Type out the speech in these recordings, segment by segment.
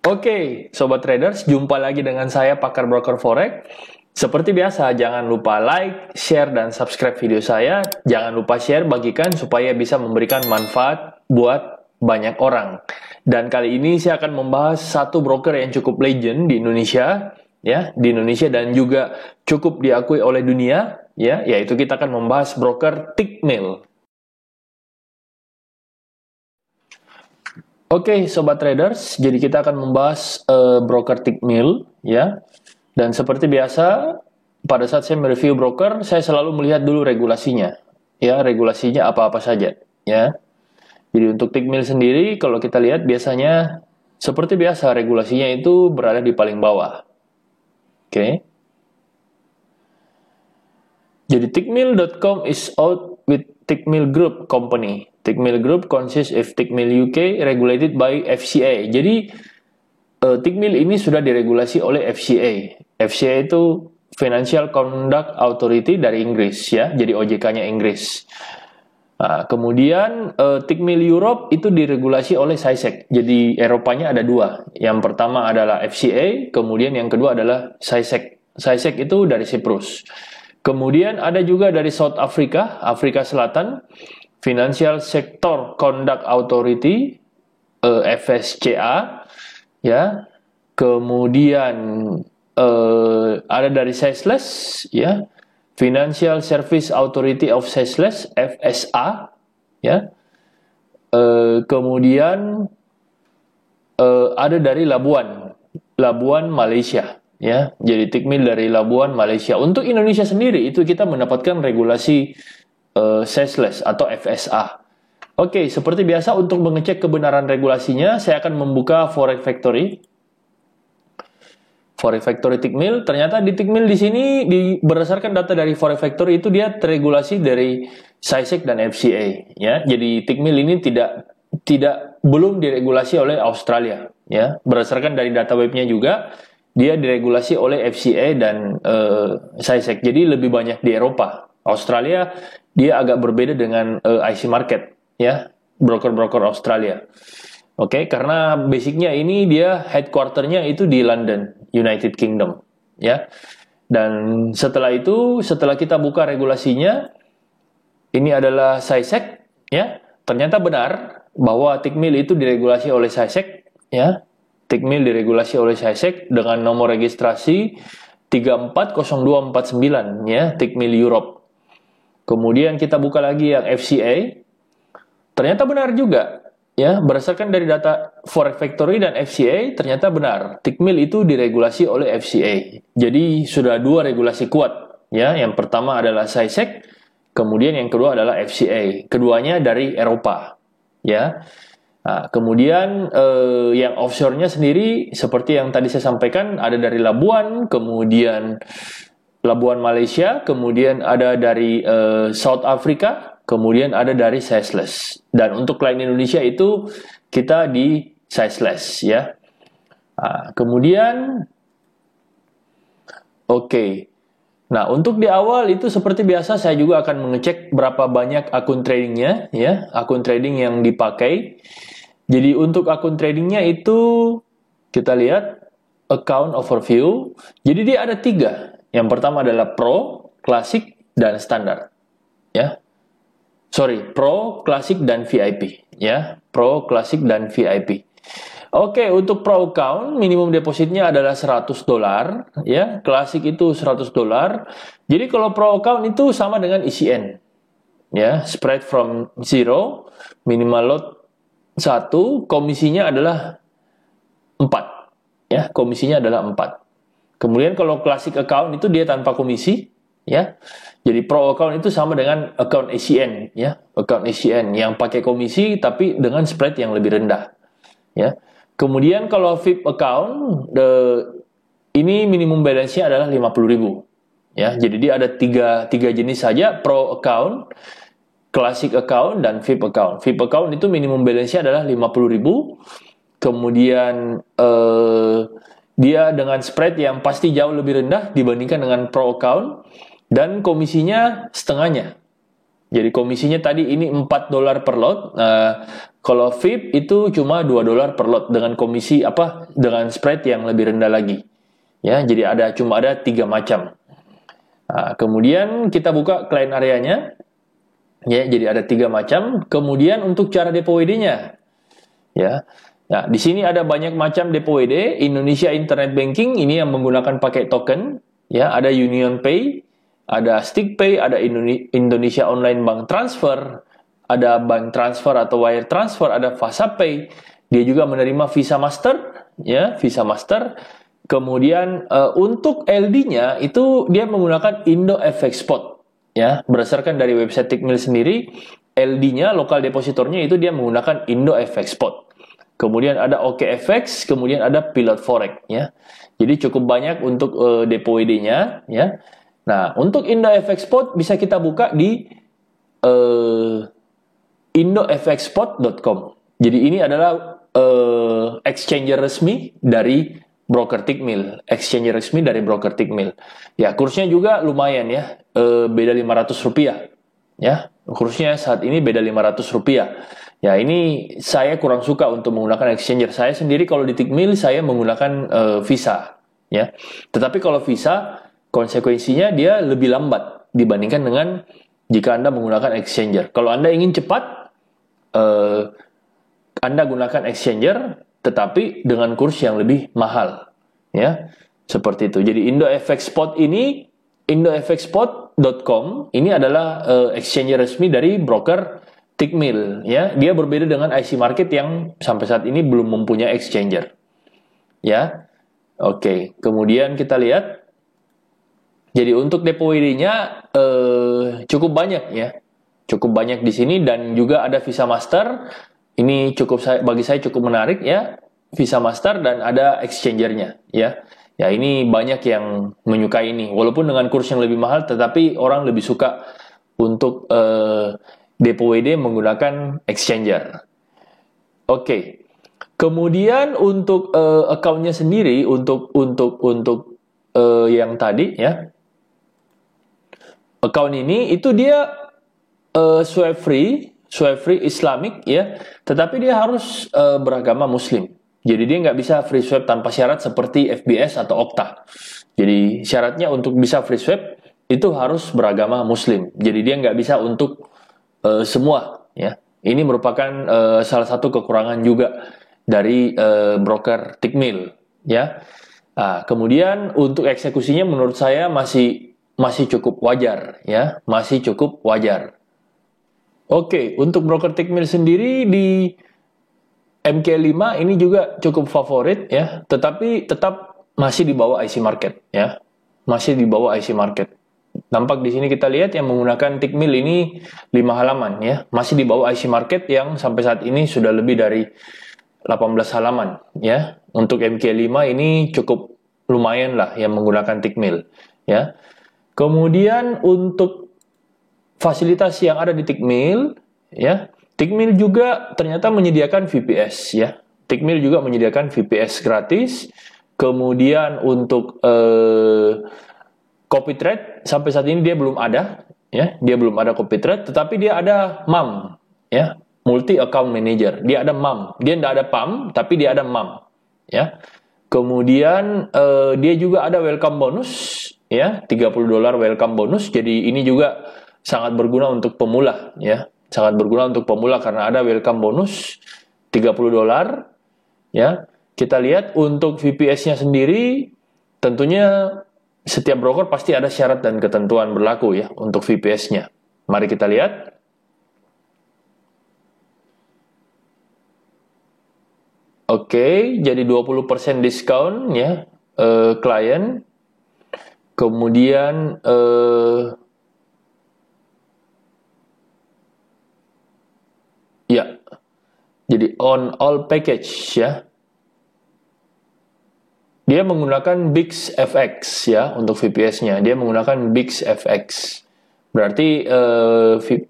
Oke, Sobat Traders, jumpa lagi dengan saya Pakar Broker Forex. Seperti biasa, jangan lupa like, share, dan subscribe video saya. Jangan lupa share, bagikan supaya bisa memberikan manfaat buat banyak orang. Dan kali ini saya akan membahas satu broker yang cukup legend di Indonesia, ya, di Indonesia dan juga cukup diakui oleh dunia, ya, yaitu kita akan membahas broker Tickmill. Oke, Sobat Traders, jadi kita akan membahas broker Tickmill, ya. Dan seperti biasa, pada saat saya mereview broker, saya selalu melihat dulu regulasinya, ya, regulasinya apa-apa saja, ya. Jadi untuk Tickmill sendiri, kalau kita lihat biasanya seperti biasa regulasinya itu berada di paling bawah. Oke. Jadi Tickmill.com is out with Tickmill Group Company. Tickmill Group consists of Tickmill UK regulated by FCA. Jadi Tickmill ini sudah diregulasi oleh FCA. FCA itu Financial Conduct Authority dari Inggris, ya. Jadi OJK-nya Inggris. Nah, kemudian Tickmill Europe itu diregulasi oleh SISEC. Jadi Eropanya ada dua. Yang pertama adalah FCA, kemudian yang kedua adalah SISEC. SISEC itu dari Cyprus. Kemudian ada juga dari South Africa, Afrika Selatan, Financial Sector Conduct Authority, FSCA, ya. Kemudian ada dari Seychelles, ya. Financial Service Authority of Seychelles, FSA, ya. Kemudian ada dari Labuan Malaysia, ya. Jadi Tickmill dari Labuan Malaysia. Untuk Indonesia sendiri itu kita mendapatkan regulasi Seychelles atau FSA. Oke, seperti biasa untuk mengecek kebenaran regulasinya, saya akan membuka Forex Factory. Forex Factory Tickmill, ternyata di Tickmill di sini berdasarkan data dari Forex Factory itu dia terregulasi dari SISEC dan FCA, ya. Jadi Tickmill ini belum diregulasi oleh Australia, ya. Berdasarkan dari data webnya juga dia diregulasi oleh FCA dan SISEC. Jadi lebih banyak di Eropa. Australia dia agak berbeda dengan IC Market, ya, broker-broker Australia. Oke, karena basicnya ini dia headquarternya itu di London, United Kingdom, ya. Dan setelah itu, setelah kita buka regulasinya, ini adalah SISEC, ya. Ternyata benar bahwa Tickmill itu diregulasi oleh SISEC, ya. Tickmill diregulasi oleh SISEC dengan nomor registrasi 340249, ya, Tickmill Europe. Kemudian kita buka lagi yang FCA. Ternyata benar juga, ya, berdasarkan dari data Forex Factory dan FCA, ternyata benar. Tickmill itu diregulasi oleh FCA. Jadi sudah dua regulasi kuat, ya. Yang pertama adalah SISEC, kemudian yang kedua adalah FCA. Keduanya dari Eropa, ya. Nah, kemudian yang offshore-nya sendiri seperti yang tadi saya sampaikan ada dari Labuan, kemudian Labuan Malaysia, kemudian ada dari South Africa, kemudian ada dari Seychelles. Dan untuk klien Indonesia itu kita di Seychelles, ya. Nah, kemudian oke. Nah, untuk di awal itu seperti biasa saya juga akan mengecek berapa banyak akun tradingnya, ya, akun trading yang dipakai. Jadi untuk akun tradingnya itu kita lihat account overview. Jadi dia ada 3. Yang pertama adalah Pro, Classic, dan Standar, ya. Sorry, Pro, Classic, dan VIP, ya. Pro, Classic, dan VIP. Oke, untuk Pro account minimum depositnya adalah $100, ya. Classic itu $100. Jadi kalau Pro account itu sama dengan ECN, ya. Spread from 0, minimal lot 1, komisinya adalah 4, ya. Komisinya adalah 4. Kemudian kalau Classic account itu dia tanpa komisi, ya. Jadi Pro account itu sama dengan account ECN, ya. Account ECN yang pakai komisi tapi dengan spread yang lebih rendah, ya. Kemudian kalau VIP account ini minimum balance-nya adalah 50.000, ya. Jadi dia ada tiga jenis saja, Pro account, Classic account, dan VIP account. VIP account itu minimum balance-nya adalah 50.000. Kemudian dia dengan spread yang pasti jauh lebih rendah dibandingkan dengan Pro account, dan komisinya setengahnya, Jadi komisinya tadi ini $4 per lot. Kalau VIP itu cuma $2 per lot dengan komisi dengan spread yang lebih rendah lagi. Ya, jadi cuma ada 3 macam. Kemudian kita buka client areanya. Ya, jadi ada 3 macam. Kemudian untuk cara depo WD-nya. Ya. Nah, di sini ada banyak macam depo WD. Indonesia Internet Banking ini yang menggunakan pakai token. Ya, ada Union Pay, ada Stick Pay, ada Indonesia Online Bank Transfer, ada bank transfer atau wire transfer, ada FasaPay. Dia juga menerima Visa Master, ya, Visa Master. Kemudian untuk LD-nya itu dia menggunakan Indo FX Spot, ya. Berdasarkan dari website Tickmill sendiri, LD-nya, lokal depositornya itu dia menggunakan Indo FX Spot. Kemudian ada OKFX, kemudian ada Pilot Forex, ya. Jadi cukup banyak untuk depo WD-nya, ya. Nah, untuk Indo FX Spot bisa kita buka di indofxspot.com. Jadi ini adalah exchanger resmi dari broker Tickmill, exchanger resmi dari broker Tickmill. Ya, kursnya juga lumayan, ya. Beda Rp500. Ya, kursnya saat ini beda Rp500. Ya, ini saya kurang suka untuk menggunakan exchanger. Saya sendiri kalau di Tickmill saya menggunakan Visa, ya. Tetapi kalau Visa konsekuensinya dia lebih lambat dibandingkan dengan jika Anda menggunakan exchanger. Kalau Anda ingin cepat, Anda gunakan exchanger, tetapi dengan kurs yang lebih mahal, ya. Seperti itu. Jadi Indo FX Spot ini, indofxspot.com ini adalah exchanger resmi dari broker Tickmill, ya. Dia berbeda dengan IC Market yang sampai saat ini belum mempunyai exchanger, ya. Oke, kemudian kita lihat. Jadi untuk depo WD-nya cukup banyak, ya. Cukup banyak di sini dan juga ada Visa Master. Ini bagi saya cukup menarik, ya. Visa Master dan ada exchanger-nya, ya. Ya, ini banyak yang menyukai ini. Walaupun dengan kurs yang lebih mahal, tetapi orang lebih suka untuk depo WD menggunakan exchanger. Oke. Kemudian untuk account-nya sendiri untuk yang tadi, ya. Account ini itu dia swipe free Islamic, ya. Tetapi dia harus beragama Muslim. Jadi dia nggak bisa free swipe tanpa syarat seperti FBS atau Okta. Jadi syaratnya untuk bisa free swipe itu harus beragama Muslim. Jadi dia nggak bisa untuk semua, ya. Ini merupakan salah satu kekurangan juga dari broker Tickmill, ya. Kemudian untuk eksekusinya menurut saya masih cukup wajar, ya, masih cukup wajar. Oke, untuk broker Tickmill sendiri di MK5 ini juga cukup favorit, ya, tetapi tetap masih di bawah IC Market, ya, masih di bawah IC Market. Nampak di sini kita lihat yang menggunakan Tickmill ini 5 halaman, ya, masih di bawah IC Market yang sampai saat ini sudah lebih dari 18 halaman, ya. Untuk MK5 ini cukup lumayan lah yang menggunakan Tickmill, ya. Kemudian untuk fasilitas yang ada di Tickmill, ya, Tickmill juga ternyata menyediakan VPS, ya. Tickmill juga menyediakan VPS gratis. Kemudian untuk copy trade sampai saat ini dia belum ada, ya. Dia belum ada copy trade, tetapi dia ada MAM, ya, multi account manager. Dia ada MAM. Dia tidak ada PAM, tapi dia ada MAM, ya. Kemudian dia juga ada welcome bonus, ya, $30 welcome bonus. Jadi ini juga sangat berguna untuk pemula, ya. Sangat berguna untuk pemula karena ada welcome bonus $30, ya. Kita lihat untuk VPS-nya sendiri, tentunya setiap broker pasti ada syarat dan ketentuan berlaku, ya, untuk VPS-nya. Mari kita lihat. Oke, jadi 20% diskon, ya, klien. Kemudian ya, jadi on all package, ya. Dia menggunakan BixFX, ya, untuk VPS-nya. Dia menggunakan BixFX. Berarti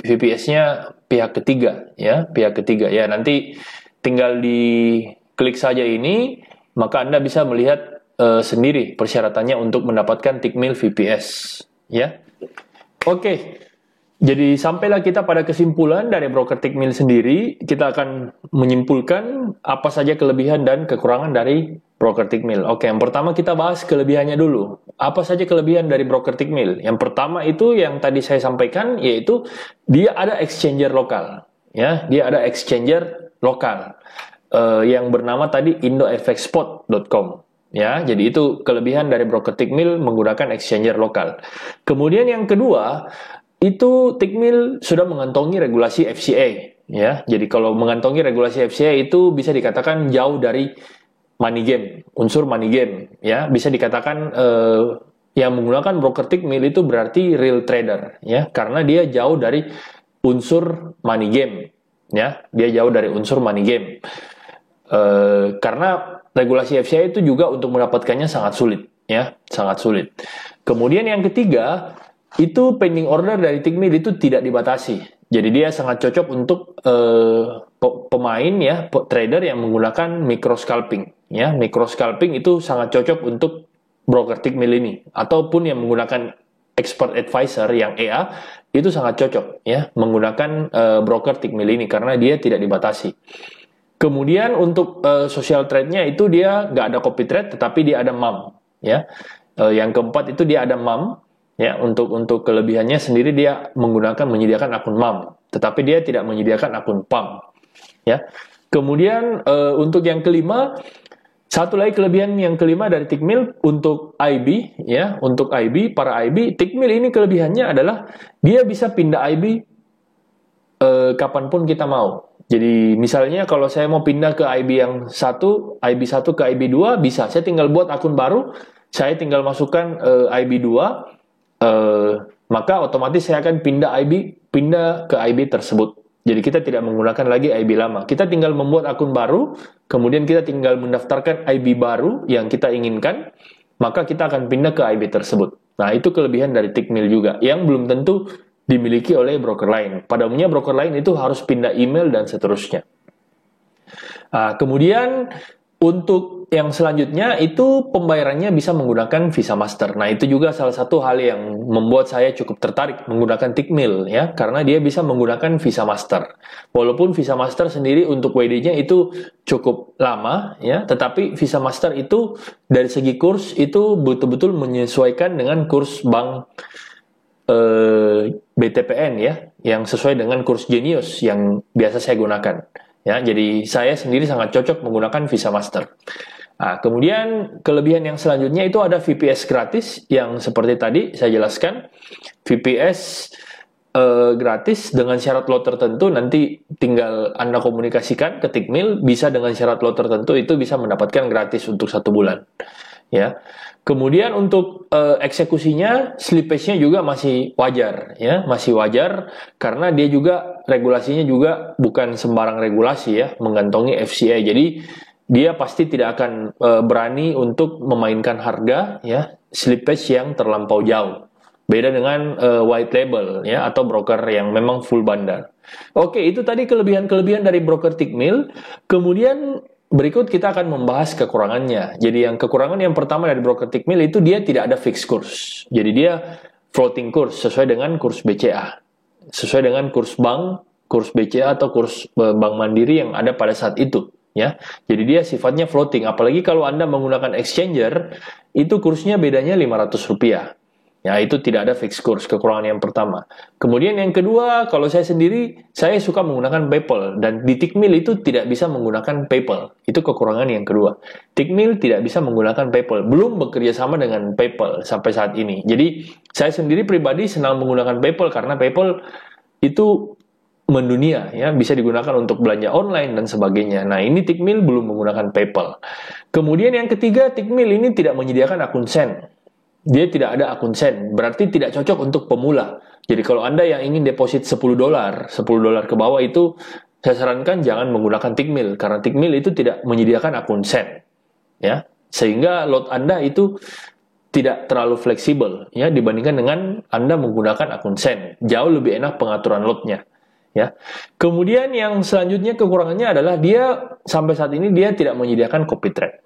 VPS-nya pihak ketiga, ya, pihak ketiga. Ya, nanti tinggal diklik saja ini, maka Anda bisa melihat sendiri persyaratannya untuk mendapatkan Tickmill VPS, ya. Oke. Jadi sampailah kita pada kesimpulan dari broker Tickmill sendiri, kita akan menyimpulkan apa saja kelebihan dan kekurangan dari broker Tickmill. Oke, yang pertama kita bahas kelebihannya dulu. Apa saja kelebihan dari broker Tickmill? Yang pertama itu yang tadi saya sampaikan, yaitu dia ada exchanger lokal. Ya, dia ada exchanger lokal yang bernama tadi indofxspot.com. Ya, jadi itu kelebihan dari broker Tickmill menggunakan exchanger lokal. Kemudian yang kedua, itu Tickmill sudah mengantongi regulasi FCA, ya. Jadi kalau mengantongi regulasi FCA itu bisa dikatakan jauh dari money game, unsur money game, ya. Bisa dikatakan yang menggunakan broker Tickmill itu berarti real trader, ya, karena dia jauh dari unsur money game, ya. Dia jauh dari unsur money game. Karena regulasi FCA itu juga untuk mendapatkannya sangat sulit, ya, sangat sulit. Kemudian yang ketiga, itu pending order dari Tickmill itu tidak dibatasi. Jadi dia sangat cocok untuk pemain, ya, trader yang menggunakan micro scalping, ya. Micro scalping itu sangat cocok untuk broker Tickmill ini, ataupun yang menggunakan expert advisor yang EA itu sangat cocok, ya, menggunakan broker Tickmill ini karena dia tidak dibatasi. Kemudian untuk social trade-nya itu dia nggak ada copy trade, tetapi dia ada MAM, ya. Yang keempat itu dia ada MAM. Ya, untuk kelebihannya sendiri dia menyediakan akun MAM, tetapi dia tidak menyediakan akun PAM. Ya. Kemudian untuk yang kelima, satu lagi kelebihan yang kelima dari Tickmill untuk IB, ya, untuk IB, para IB, Tickmill ini kelebihannya adalah dia bisa pindah IB kapanpun kita mau. Jadi misalnya kalau saya mau pindah ke IB yang IB 1 ke IB 2 bisa, saya tinggal buat akun baru, saya tinggal masukkan IB 2. Maka otomatis saya akan pindah ke IB tersebut. Jadi kita tidak menggunakan lagi IB lama. Kita tinggal membuat akun baru, kemudian kita tinggal mendaftarkan IB baru yang kita inginkan, maka kita akan pindah ke IB tersebut. Nah, itu kelebihan dari Tickmill juga, yang belum tentu dimiliki oleh broker lain. Pada umumnya broker lain itu harus pindah email dan seterusnya. Nah, kemudian untuk yang selanjutnya itu pembayarannya bisa menggunakan Visa Master. Nah, itu juga salah satu hal yang membuat saya cukup tertarik menggunakan Tickmill, ya, karena dia bisa menggunakan Visa Master. Walaupun Visa Master sendiri untuk WD-nya itu cukup lama, ya, tetapi Visa Master itu dari segi kurs itu betul-betul menyesuaikan dengan kurs bank BTPN, ya, yang sesuai dengan kurs Genius yang biasa saya gunakan. Ya, jadi saya sendiri sangat cocok menggunakan Visa Master. Nah, kemudian kelebihan yang selanjutnya itu ada VPS gratis yang seperti tadi saya jelaskan. VPS gratis dengan syarat lot tertentu, nanti tinggal Anda komunikasikan ke Tickmill, bisa dengan syarat lot tertentu itu bisa mendapatkan gratis untuk 1 bulan. Ya. Kemudian untuk eksekusinya, slippage-nya juga masih wajar, ya, masih wajar karena dia juga regulasinya juga bukan sembarang regulasi, ya, mengantongi FCA. Jadi dia pasti tidak akan berani untuk memainkan harga, ya, slippage yang terlampau jauh. Beda dengan white label, ya, atau broker yang memang full bandar. Oke, itu tadi kelebihan-kelebihan dari broker Tickmill. Kemudian berikut kita akan membahas kekurangannya. Jadi yang kekurangan yang pertama dari broker Tickmill itu dia tidak ada fixed course. Jadi dia floating course sesuai dengan kurs BCA. Sesuai dengan kurs bank, kurs BCA atau kurs bank mandiri yang ada pada saat itu, ya. Jadi dia sifatnya floating. Apalagi kalau Anda menggunakan exchanger, itu kursnya bedanya Rp500. Ya, itu tidak ada fixed course, kekurangan yang pertama. Kemudian yang kedua, kalau saya sendiri, saya suka menggunakan PayPal. Dan di Tickmill itu tidak bisa menggunakan PayPal. Itu kekurangan yang kedua. Tickmill tidak bisa menggunakan PayPal. Belum bekerja sama dengan PayPal sampai saat ini. Jadi, saya sendiri pribadi senang menggunakan PayPal karena PayPal itu mendunia, ya, bisa digunakan untuk belanja online dan sebagainya. Nah, ini Tickmill belum menggunakan PayPal. Kemudian yang ketiga, Tickmill ini tidak menyediakan akun Send. Dia tidak ada akun Send, berarti tidak cocok untuk pemula. Jadi kalau Anda yang ingin deposit $10 ke bawah itu, saya sarankan jangan menggunakan Tickmill, karena Tickmill itu tidak menyediakan akun Send, ya. Sehingga lot Anda itu tidak terlalu fleksibel, ya, dibandingkan dengan Anda menggunakan akun Send. Jauh lebih enak pengaturan lotnya, ya. Kemudian yang selanjutnya kekurangannya adalah dia sampai saat ini dia tidak menyediakan copy trade.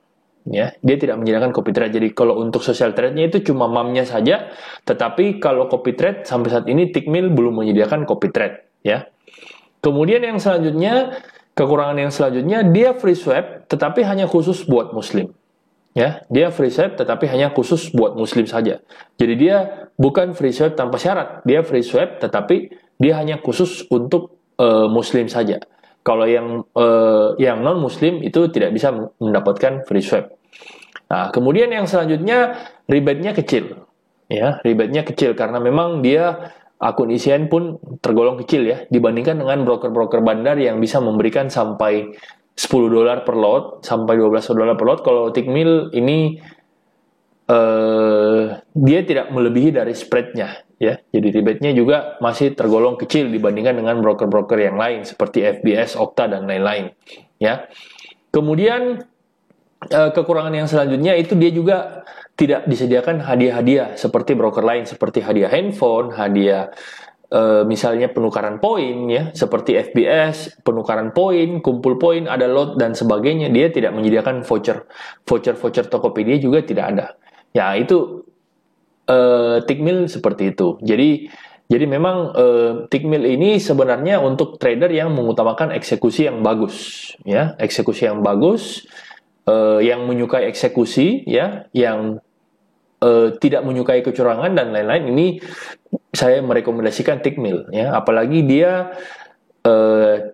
ya. Dia tidak menyediakan copy trade. Jadi kalau untuk social trade-nya itu cuma MAM-nya saja, tetapi kalau copy trade sampai saat ini Tickmill belum menyediakan copy trade, ya. Kemudian yang selanjutnya, kekurangan yang selanjutnya, dia free swap tetapi hanya khusus buat muslim. Ya, dia free swap tetapi hanya khusus buat muslim saja. Jadi dia bukan free swap tanpa syarat. Dia free swap tetapi dia hanya khusus untuk muslim saja. Kalau yang non muslim itu tidak bisa mendapatkan free swap. Nah, kemudian yang selanjutnya rebate-nya kecil. Ya, rebate-nya kecil karena memang dia akun isian pun tergolong kecil ya dibandingkan dengan broker-broker bandar yang bisa memberikan sampai $10 per lot sampai $12 per lot. Kalau Tickmill ini dia tidak melebihi dari spread-nya ya. Jadi rebate-nya juga masih tergolong kecil dibandingkan dengan broker-broker yang lain seperti FBS, Okta dan lain-lain ya. Kemudian kekurangan yang selanjutnya itu dia juga tidak disediakan hadiah-hadiah seperti broker lain, seperti hadiah handphone, hadiah misalnya penukaran poin ya, seperti FBS, penukaran poin, kumpul poin, ada lot dan sebagainya. Dia tidak menyediakan voucher Tokopedia juga tidak ada. Ya itu Tickmill seperti itu. Jadi memang Tickmill ini sebenarnya untuk trader yang mengutamakan eksekusi yang bagus, ya, eksekusi yang bagus, yang menyukai eksekusi, ya, yang tidak menyukai kecurangan dan lain-lain. Ini saya merekomendasikan Tickmill, ya, apalagi dia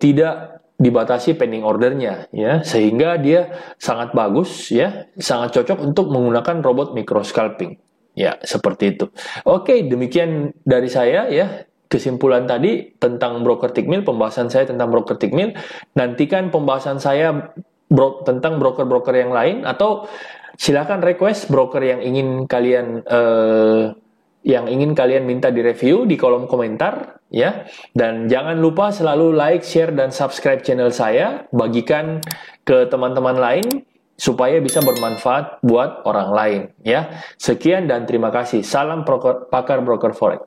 tidak dibatasi pending ordernya, ya, sehingga dia sangat bagus, ya, sangat cocok untuk menggunakan robot micro scalping. Ya, seperti itu. Oke, demikian dari saya ya. Kesimpulan tadi tentang broker Tickmill, pembahasan saya tentang broker Tickmill. Nantikan pembahasan saya tentang broker-broker yang lain, atau silakan request broker yang ingin kalian minta direview di kolom komentar ya. Dan jangan lupa selalu like, share dan subscribe channel saya, bagikan ke teman-teman lain supaya bisa bermanfaat buat orang lain ya. Sekian dan terima kasih. Salam pakar broker forex.